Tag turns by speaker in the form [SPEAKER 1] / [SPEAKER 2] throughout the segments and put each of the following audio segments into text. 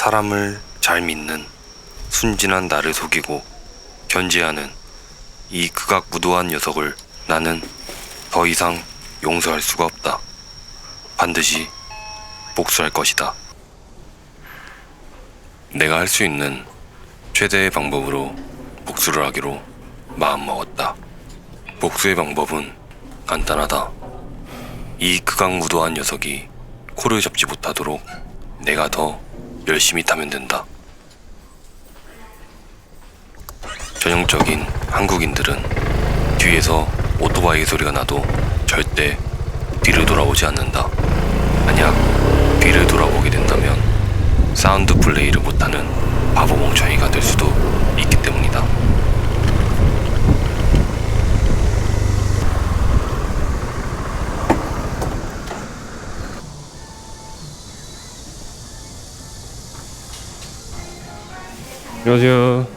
[SPEAKER 1] 사람을 잘 믿는 순진한 나를 속이고 견제하는 이 극악무도한 녀석을 나는 더 이상 용서할 수가 없다. 반드시 복수할 것이다. 내가 할 수 있는 최대의 방법으로 복수를 하기로 마음먹었다. 복수의 방법은 간단하다. 이 극악무도한 녀석이 코를 잡지 못하도록 내가 더 열심히 타면 된다. 전형적인 한국인들은 뒤에서 오토바이 소리가 나도 절대 뒤를 돌아보지 않는다. 만약 뒤를 돌아보게 된다면 사운드 플레이를 못하는 바보 멍청이가 될 수도 있기 때문이다.
[SPEAKER 2] 안녕하세요.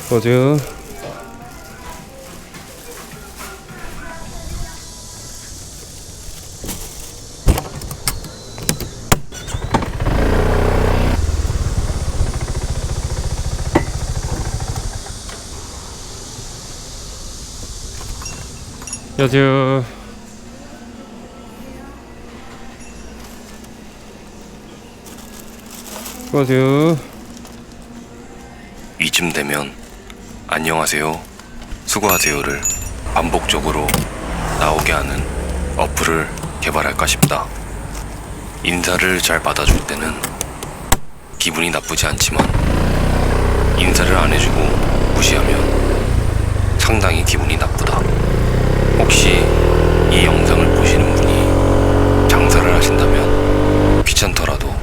[SPEAKER 2] 안녕하세요. 안녕하세요. 안녕하세요.
[SPEAKER 1] 이쯤 되면 안녕하세요, 수고하세요를 반복적으로 나오게 하는 어플을 개발할까 싶다. 인사를 잘 받아줄 때는 기분이 나쁘지 않지만 인사를 안 해주고 무시하면 상당히 기분이 나쁘다. 혹시 이 영상을 보시는 분이 장사를 하신다면 귀찮더라도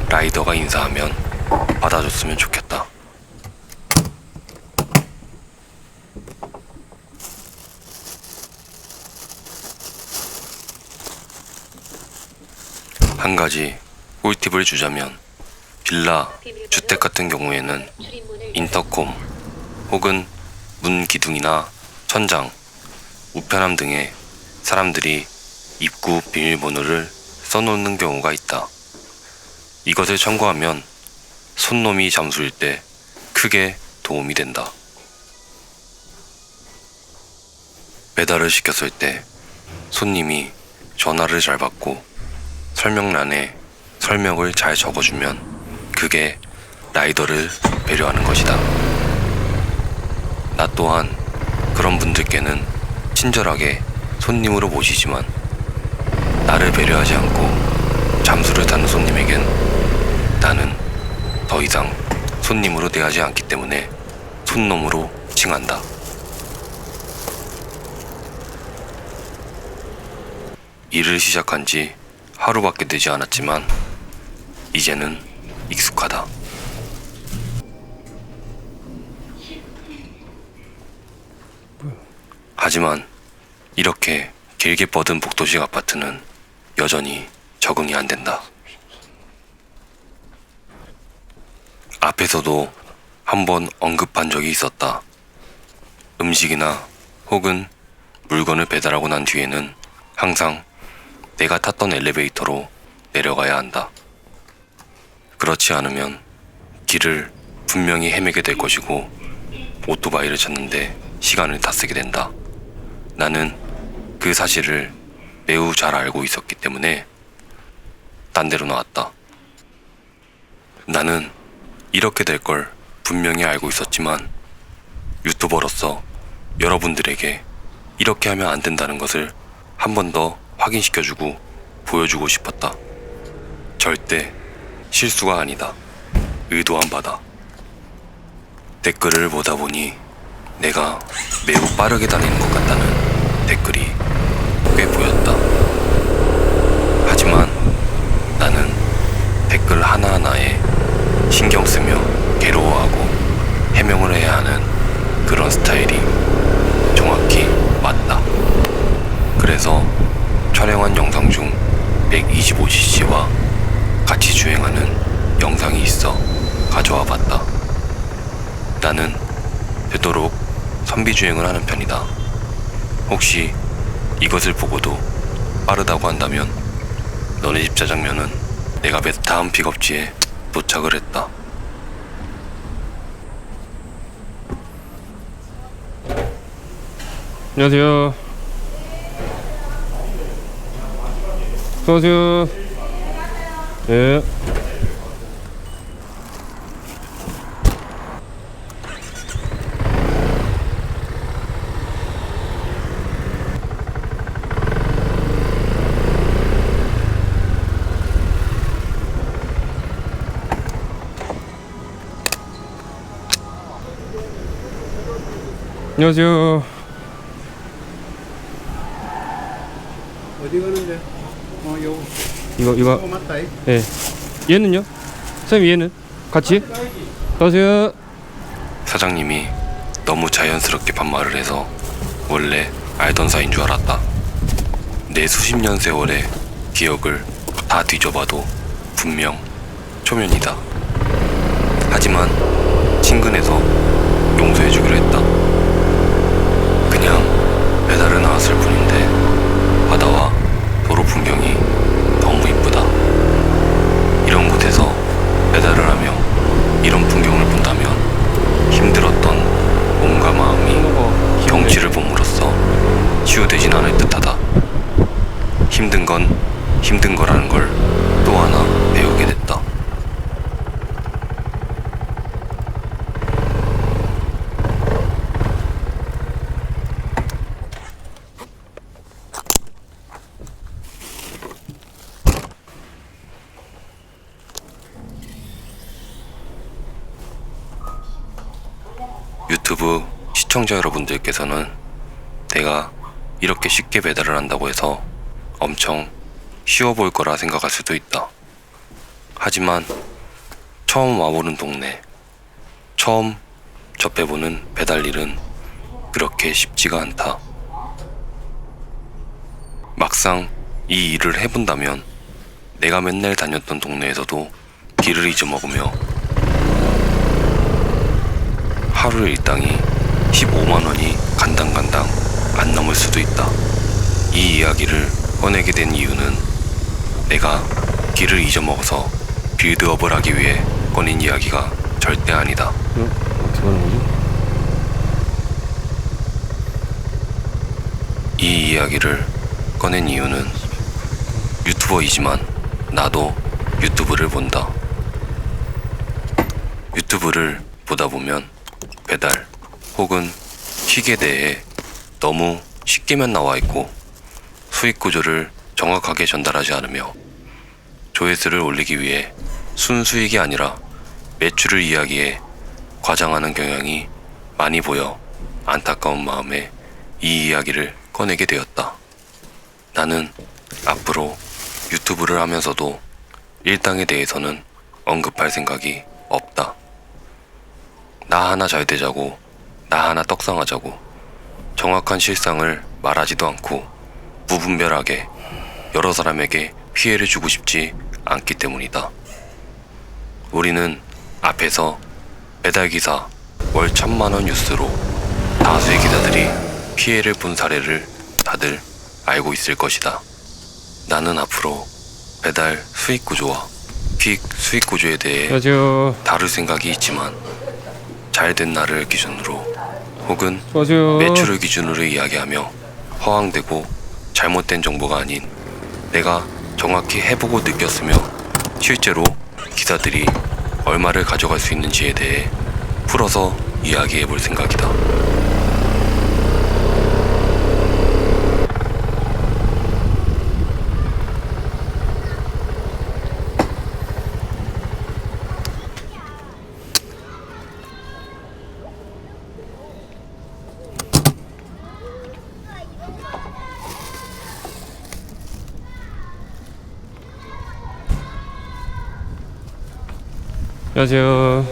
[SPEAKER 1] 라이더가 인사하면 받아줬으면 좋겠다. 한 가지 꿀팁을 주자면 빌라, 주택 같은 경우에는 인터콤 혹은 문 기둥이나 천장, 우편함 등에 사람들이 입구 비밀번호를 써놓는 경우가 있다. 이것을 참고하면 손놈이 잠수일 때 크게 도움이 된다. 배달을 시켰을 때 손님이 전화를 잘 받고 설명란에 설명을 잘 적어주면 그게 라이더를 배려하는 것이다. 나 또한 그런 분들께는 친절하게 손님으로 모시지만 나를 배려하지 않고 잠수를 타는 손님에겐 나는 더 이상 손님으로 대하지 않기 때문에 손놈으로 칭한다. 일을 시작한 지 하루밖에 되지 않았지만 이제는 익숙하다. 하지만 이렇게 길게 뻗은 복도식 아파트는 여전히 적응이 안 된다. 앞에서도 한번 언급한 적이 있었다. 음식이나 혹은 물건을 배달하고 난 뒤에는 항상 내가 탔던 엘리베이터로 내려가야 한다. 그렇지 않으면 길을 분명히 헤매게 될 것이고 오토바이를 찾는데 시간을 다 쓰게 된다. 나는 그 사실을 매우 잘 알고 있었기 때문에 딴 데로 나왔다. 나는 이렇게 될 걸 분명히 알고 있었지만 유튜버로서 여러분들에게 이렇게 하면 안 된다는 것을 한 번 더 확인시켜주고 보여주고 싶었다. 절대 실수가 아니다. 의도한 바다. 댓글을 보다 보니 내가 매우 빠르게 다니는 것 같다는 댓글이 꽤 보였다. 하지만 나는 댓글 하나하나에 신경 쓰며 괴로워하고 해명을 해야 하는 그런 스타일이 정확히 맞다. 그래서 촬영한 영상 중 125cc와 같이 주행하는 영상이 있어 가져와 봤다. 나는 되도록 선비주행을 하는 편이다. 혹시 이것을 보고도 빠르다고 한다면 너네 집 짜장면은 내가 다음 픽업지에 도착을 했다.
[SPEAKER 2] 안녕하세요. 수고하세요. 예. 안녕하세요.
[SPEAKER 3] 어디 가는데? 요거
[SPEAKER 2] 이거
[SPEAKER 3] 맞다.
[SPEAKER 2] 예. 얘는요? 선생님 얘는 같이? 안녕하세요.
[SPEAKER 1] 사장님이 너무 자연스럽게 반말을 해서 원래 알던 사이인 줄 알았다. 내 수십 년 세월의 기억을 다 뒤져봐도 분명 초면이다. 하지만 친근해서 용서해주기로 했다. 그냥 배달을 나왔을 뿐인데 바다와 도로 풍경이 너무 이쁘다. 이런 곳에서 배달을 하며 이런 풍경을 본다면 힘들었던 몸과 마음이 경치를 봄으로써 치유되진 않을 듯하다. 힘든 건 힘든 거라는 걸 또 하나 배우게 됐다. 유튜브 시청자 여러분들께서는 내가 이렇게 쉽게 배달을 한다고 해서 엄청 쉬워 보일 거라 생각할 수도 있다. 하지만 처음 와보는 동네, 처음 접해보는 배달 일은 그렇게 쉽지가 않다. 막상 이 일을 해본다면 내가 맨날 다녔던 동네에서도 길을 잊어먹으며 하루 일당이 15만 원이 간당간당 안 넘을 수도 있다. 이 이야기를 꺼내게 된 이유는 내가 길을 잊어먹어서 빌드업을 하기 위해 꺼낸 이야기가 절대 아니다.
[SPEAKER 2] 어떻게 하는 거지?
[SPEAKER 1] 이 이야기를 꺼낸 이유는 유튜버이지만 나도 유튜브를 본다. 유튜브를 보다 보면 배달 혹은 킥에 대해 너무 쉽게만 나와 있고 수익 구조를 정확하게 전달하지 않으며 조회수를 올리기 위해 순수익이 아니라 매출을 이야기해 과장하는 경향이 많이 보여 안타까운 마음에 이 이야기를 꺼내게 되었다. 나는 앞으로 유튜브를 하면서도 일당에 대해서는 언급할 생각이 없다. 나 하나 잘 되자고, 나 하나 떡상하자고 정확한 실상을 말하지도 않고 무분별하게 여러 사람에게 피해를 주고 싶지 않기 때문이다. 우리는 앞에서 배달기사 월 1,000만원 뉴스로 다수의 기사들이 피해를 본 사례를 다들 알고 있을 것이다. 나는 앞으로 배달 수익 구조와 퀵 수익 구조에 대해
[SPEAKER 2] 안녕하세요.
[SPEAKER 1] 다룰 생각이 있지만 잘된 나를 기준으로 혹은
[SPEAKER 2] 수고하세요.
[SPEAKER 1] 매출을 기준으로 이야기하며 허황되고 잘못된 정보가 아닌 내가 정확히 해보고 느꼈으며 실제로 기사들이 얼마를 가져갈 수 있는지에 대해 풀어서 이야기해 볼 생각이다.
[SPEAKER 2] 안녕하세요.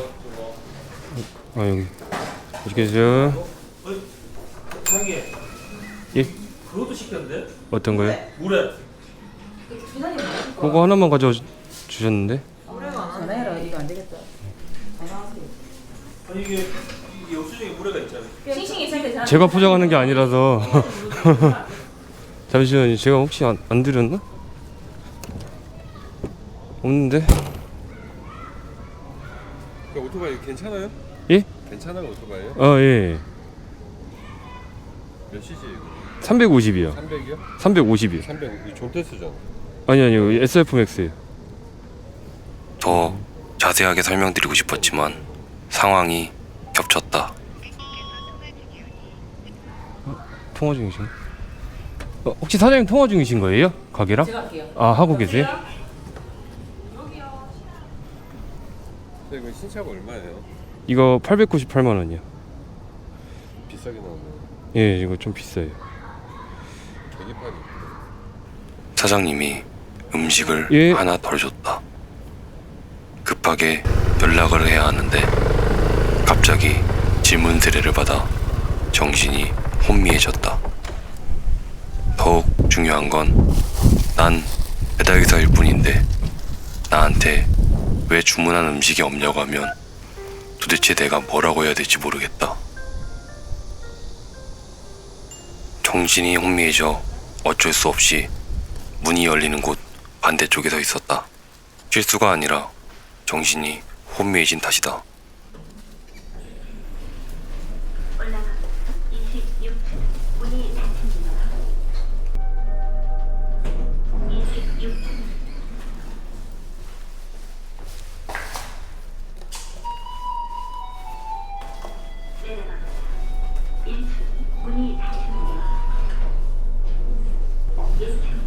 [SPEAKER 2] 아 여기 어디 계세요?
[SPEAKER 4] 자기
[SPEAKER 2] 예?
[SPEAKER 4] 그것도 시켰는데?
[SPEAKER 2] 어떤 거요?
[SPEAKER 4] 물에
[SPEAKER 2] 그거 하나만 가져 주셨는데?
[SPEAKER 5] 전화해라. 이거 안 되겠다.
[SPEAKER 4] 아니 이게 영수증에 물에가 있잖아.
[SPEAKER 5] 싱싱 있을 때 전화.
[SPEAKER 2] 제가 포장하는 게 아니라서 잠시만요. 제가 혹시 안 드렸나? 없는데?
[SPEAKER 6] 그 오토바이 괜찮아요?
[SPEAKER 2] 예?
[SPEAKER 6] 괜찮아요 오토바이요?
[SPEAKER 2] 아 예.
[SPEAKER 6] 몇 cc 이거?
[SPEAKER 2] 350이요.
[SPEAKER 6] 300이요?
[SPEAKER 2] 350이요.
[SPEAKER 6] 300 이거 존테스잖아.
[SPEAKER 2] 아니요 SF 맥스예요.
[SPEAKER 1] 더 자세하게 설명드리고 싶었지만 상황이 겹쳤다.
[SPEAKER 2] 통화 중이신? 혹시 사장님 통화 중이신 거예요? 가게랑?
[SPEAKER 5] 제가 할게요.
[SPEAKER 2] 아 하고 계세요?
[SPEAKER 6] 근데 이거 신차가 얼마예요?
[SPEAKER 2] 이거 898만 원이요.
[SPEAKER 6] 비싸게 나오네.
[SPEAKER 2] 예, 이거 좀 비싸요.
[SPEAKER 6] 계기판이.
[SPEAKER 1] 사장님이 음식을
[SPEAKER 2] 예.
[SPEAKER 1] 하나 덜 줬다. 급하게 연락을 해야 하는데 갑자기 질문 세례를 받아 정신이 혼미해졌다. 더욱 중요한 건 난 배달기사일 뿐인데 나한테 왜 주문한 음식이 없냐고 하면 도대체 내가 뭐라고 해야 될지 모르겠다. 정신이 혼미해져 어쩔 수 없이 문이 열리는 곳 반대쪽에 서 있었다. 실수가 아니라 정신이 혼미해진 탓이다.
[SPEAKER 7] 올라가 26층 문이 닫힙니다. 26층 내려갑니다. 1층 문이 닫힙니다. 1층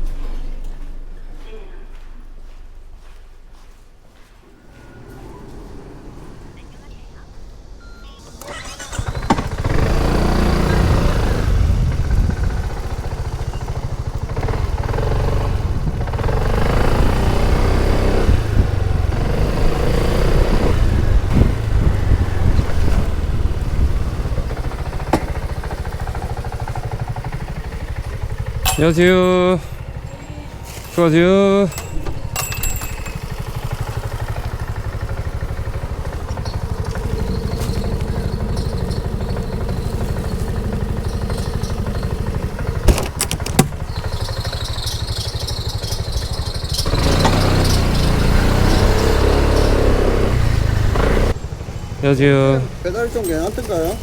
[SPEAKER 2] 안녕하세요. 수고하세요. 안녕하세요.
[SPEAKER 3] 배달 좀 괜찮던가요?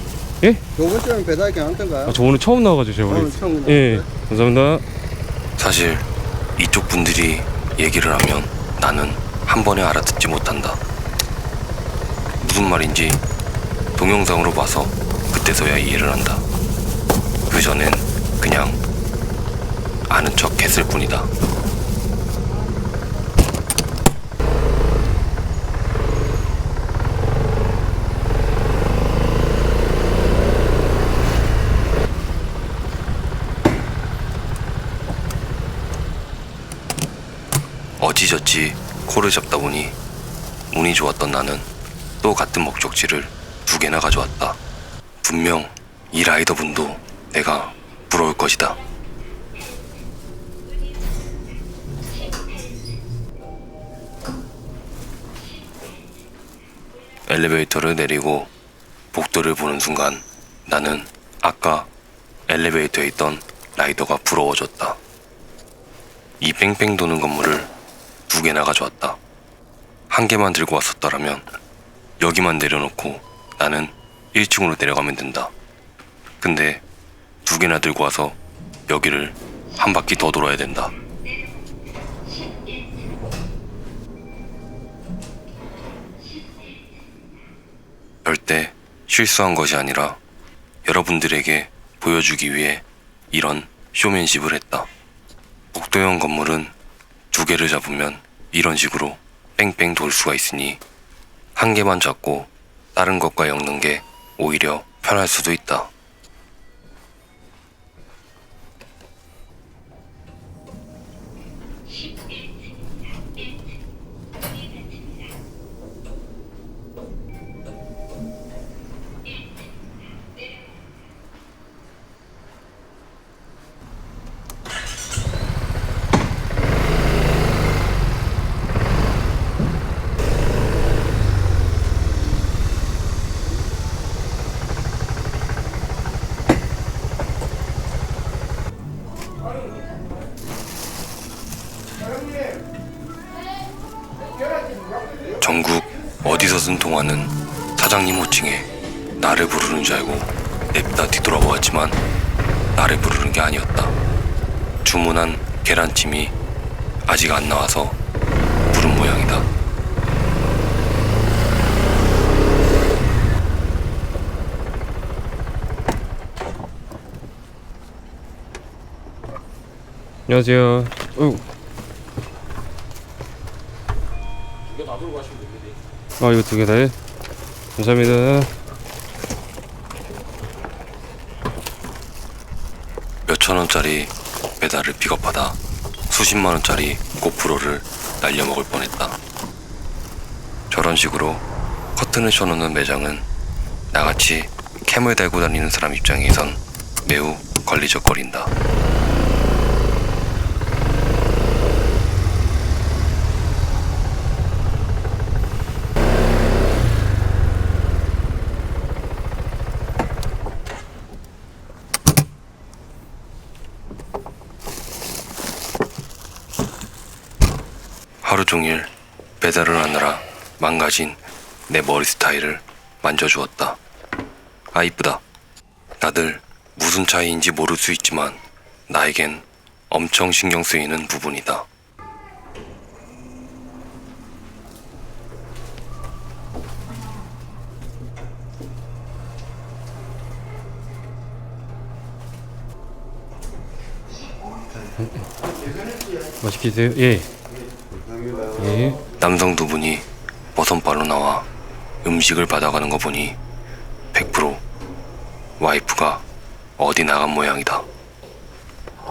[SPEAKER 2] 예?
[SPEAKER 3] 요번 주는 배달 괜찮던가요?
[SPEAKER 2] 저 오늘 처음 나와가지고 제가
[SPEAKER 3] 오늘
[SPEAKER 2] 모르겠어요.
[SPEAKER 3] 처음
[SPEAKER 2] 예, 감사합니다.
[SPEAKER 1] 사실 이쪽 분들이 얘기를 하면 나는 한 번에 알아듣지 못한다. 무슨 말인지 동영상으로 봐서 그때서야 이해를 한다. 그 전엔 그냥 아는 척 했을 뿐이다. 어찌저찌 코를 잡다 보니 운이 좋았던 나는 또 같은 목적지를 2개나 가져왔다. 분명 이 라이더분도 내가 부러울 것이다. 엘리베이터를 내리고 복도를 보는 순간 나는 아까 엘리베이터에 있던 라이더가 부러워졌다. 이 뺑뺑 도는 건물을 2개나 가져왔다. 1개만 들고 왔었더라면 여기만 내려놓고 나는 1층으로 내려가면 된다. 근데 2개나 들고 와서 여기를 한 바퀴 더 돌아야 된다. 절대 실수한 것이 아니라 여러분들에게 보여주기 위해 이런 쇼맨십을 했다. 복도형 건물은 2개를 잡으면 이런 식으로 뺑뺑 돌 수가 있으니 1개만 잡고 다른 것과 엮는 게 오히려 편할 수도 있다. 전국 어디서든 통하는 사장님 호칭에 나를 부르는 줄 알고 냅다 뒤돌아보았지만 나를 부르는 게 아니었다. 주문한 계란찜이 아직 안 나와서 부른 모양이다.
[SPEAKER 2] 안녕하세요. 어휴.
[SPEAKER 6] 이거 놔두고 가시면 됩니다.
[SPEAKER 2] 아, 이거 두 개 다요? 감사합니다.
[SPEAKER 1] 몇천 원짜리 배달을 픽업하다 수십만 원짜리 고프로를 날려먹을 뻔했다. 저런 식으로 커튼을 쳐놓는 매장은 나같이 캠을 달고 다니는 사람 입장에선 매우 걸리적거린다. 하루 종일 배달을 하느라 망가진 내 머리 스타일을 만져주었다. 아, 이쁘다. 다들 무슨 차이인지 모를 수 있지만 나에겐 엄청 신경 쓰이는 부분이다.
[SPEAKER 2] 맛있게 드세요. 예. 예.
[SPEAKER 1] 남성 두 분이 버선발로 나와 음식을 받아가는 거 보니 100% 와이프가 어디 나간 모양이다.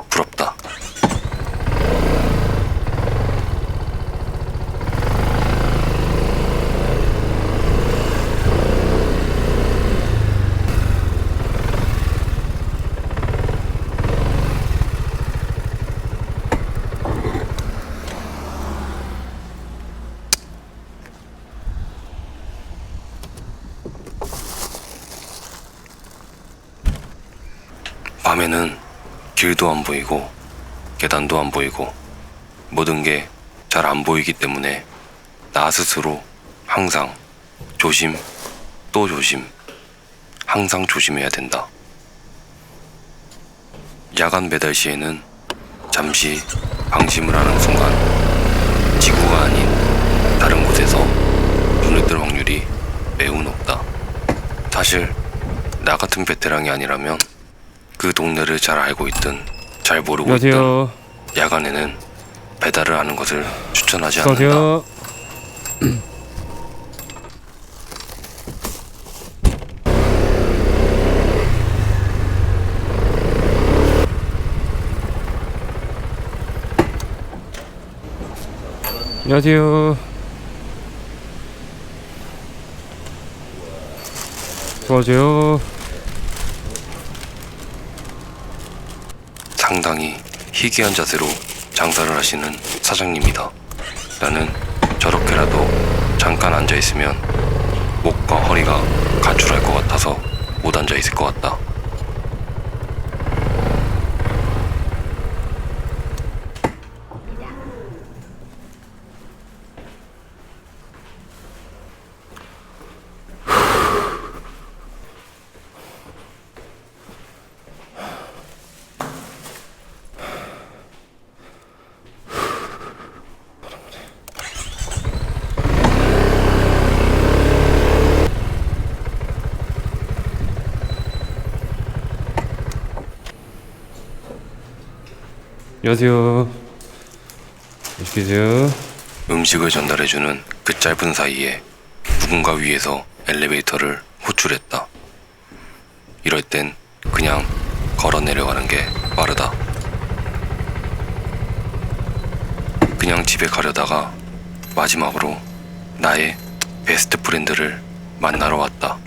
[SPEAKER 1] 부럽다. 밤에는 길도 안 보이고 계단도 안 보이고 모든 게 잘 안 보이기 때문에 나 스스로 항상 조심 또 조심, 항상 조심해야 된다. 야간 배달 시에는 잠시 방심을 하는 순간 지구가 아닌 다른 곳에서 눈을 뜰 확률이 매우 높다. 사실 나 같은 베테랑이 아니라면 그 동네를 잘 알고 있든 잘 모르고 있든
[SPEAKER 2] 안녕하세요.
[SPEAKER 1] 야간에는 배달을 하는 것을 추천하지 않는다.
[SPEAKER 2] 안녕하세요. 안녕하세요. 수고하세요.
[SPEAKER 1] 상당히 희귀한 자세로 장사를 하시는 사장님이다. 나는 저렇게라도 잠깐 앉아있으면 목과 허리가 가출할 것 같아서 못 앉아있을 것 같다.
[SPEAKER 2] 안녕하세요. 맛있게 드세요.
[SPEAKER 1] 음식을 전달해주는 그 짧은 사이에 누군가 위에서 엘리베이터를 호출했다. 이럴 땐 그냥 걸어 내려가는 게 빠르다. 그냥 집에 가려다가 마지막으로 나의 베스트 프렌드를 만나러 왔다.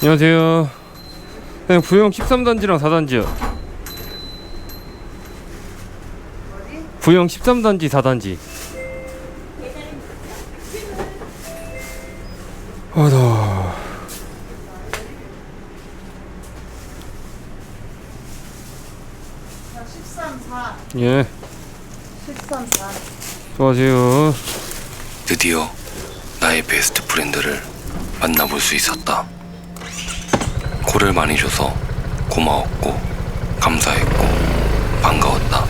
[SPEAKER 2] 안녕하세요. 그냥 부영 13단지랑 4단지요. 부영 13단지 4단지. 더워.
[SPEAKER 5] 134.
[SPEAKER 2] 예.
[SPEAKER 5] 134.
[SPEAKER 2] 수고하세요.
[SPEAKER 1] 드디어 나의 베스트 프렌드를 만나볼 수 있었다. 콜을 많이 줘서 고마웠고 감사했고 반가웠다.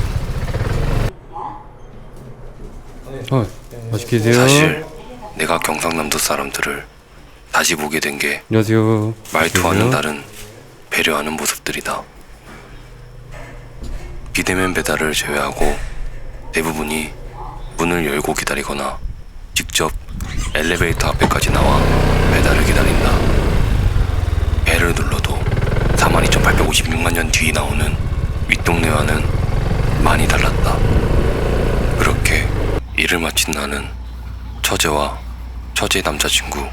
[SPEAKER 2] 맛있게 드세요.
[SPEAKER 1] 사실 내가 경상남도 사람들을 다시 보게 된 게
[SPEAKER 2] 안녕하세요.
[SPEAKER 1] 말투와는 다른 배려하는 모습들이다. 비대면 배달을 제외하고 대부분이 문을 열고 기다리거나 직접 엘리베이터 앞에까지 나와 배달을 기다린다. 배를 눌러도 42,856만 년 뒤 나오는 윗동네와는 많이 달랐다. 그렇게 일을 마친 나는 처제와 처제의 남자친구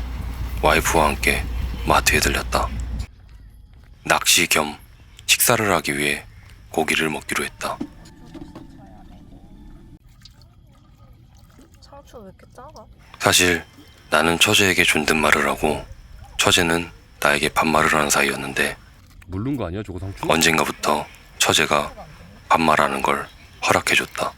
[SPEAKER 1] 와이프와 함께 마트에 들렸다. 낚시 겸 식사를 하기 위해 고기를 먹기로 했다.
[SPEAKER 5] 상추 왜 이렇게 작아?
[SPEAKER 1] 사실 나는 처제에게 존댓말을 하고 처제는 나에게 반말을 하는 사이였는데
[SPEAKER 2] 물른 거 아니야 저거 상추?
[SPEAKER 1] 언젠가부터 처제가 반말하는 걸 허락해줬다.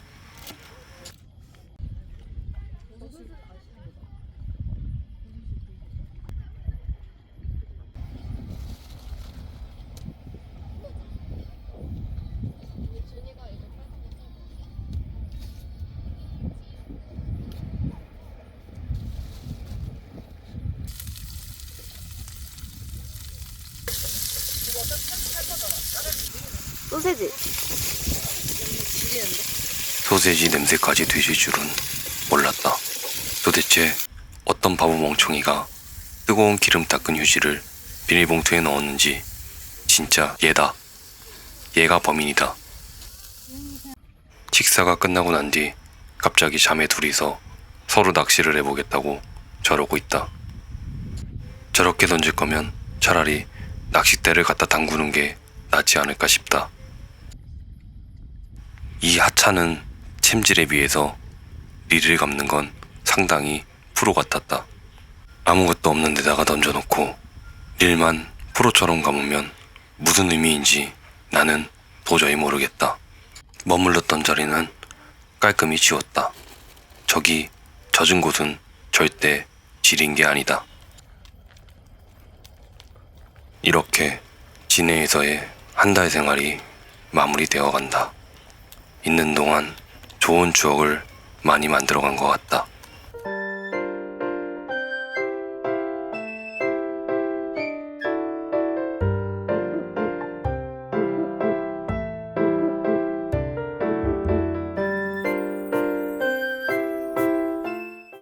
[SPEAKER 5] 소세지.
[SPEAKER 1] 소세지 냄새까지 뒤질 줄은 몰랐다. 도대체 어떤 바보 멍청이가 뜨거운 기름 닦은 휴지를 비닐봉투에 넣었는지 진짜 얘다. 얘가 범인이다. 식사가 끝나고 난 뒤 갑자기 자매 둘이서 서로 낚시를 해보겠다고 저러고 있다. 저렇게 던질 거면 차라리 낚싯대를 갖다 담그는 게 낫지 않을까 싶다. 이 하찮은 챔질에 비해서 릴을 감는 건 상당히 프로 같았다. 아무것도 없는 데다가 던져놓고 릴만 프로처럼 감으면 무슨 의미인지 나는 도저히 모르겠다. 머물렀던 자리는 깔끔히 치웠다. 저기 젖은 곳은 절대 지린 게 아니다. 이렇게 진해에서의 한 달 생활이 마무리되어 간다. 있는 동안 좋은 추억을 많이 만들어간 것 같다.